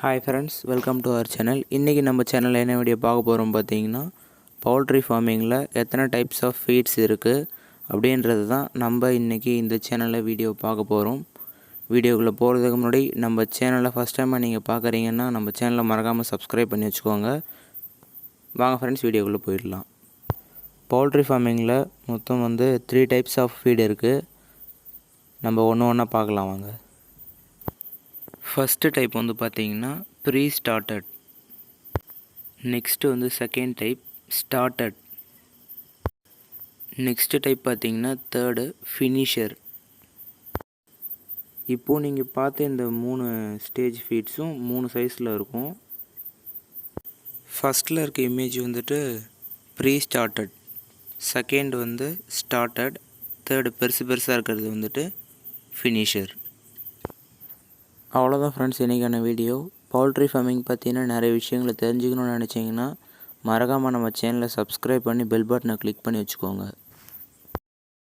Hi friends, welcome to our channel. இன்றைக்கி நம்ம சேனலில் என்ன வீடியோ பார்க்க போகிறோம் பார்த்தீங்கன்னா, பவுல்ட்ரி ஃபார்மிங்கில் எத்தனை டைப்ஸ் ஆஃப் ஃபீட்ஸ் இருக்குது அப்படின்றது தான் நம்ம இன்றைக்கி இந்த சேனலில் வீடியோ பார்க்க போகிறோம். வீடியோக்குள்ளே போகிறதுக்கு முன்னாடி நம்ம சேனலை ஃபஸ்ட் டைமாக நீங்கள் பார்க்குறீங்கன்னா நம்ம சேனலை மறக்காமல் சப்ஸ்கிரைப் பண்ணி வச்சுக்கோங்க. வாங்க ஃப்ரெண்ட்ஸ், வீடியோக்குள்ளே போயிடலாம். பவுல்ட்ரி ஃபார்மிங்கில் மொத்தம் 3 டைப்ஸ் ஆஃப் ஃபீட் இருக்குது. நம்ம ஒன்று ஒன்றா பார்க்கலாம் வாங்க. ஃபஸ்ட்டு டைப் பார்த்தீங்கன்னா pre starter. Next second type starter. Next type பார்த்தீங்கன்னா தேர்டு ஃபினிஷர். இப்போது நீங்கள் பார்த்த இந்த 3 ஸ்டேஜ் ஃபீட்ஸும் 3 சைஸில் இருக்கும். ஃபஸ்ட்டில் இருக்க image pre starter, second starter, third பெருசாக இருக்கிறது ஃபினிஷர். அவ்வளோதான் ஃப்ரெண்ட்ஸ், இன்றைக்கான வீடியோ. பவுல்ட்ரி ஃபார்மிங் பற்றின நிறைய விஷயங்களை தெரிஞ்சுக்கணும்னு நினச்சிங்கன்னா மறக்காமல் நம்ம சேனலை சப்ஸ்கிரைப் பண்ணி பெல் பட்டனை கிளிக் பண்ணி வச்சுக்கோங்க.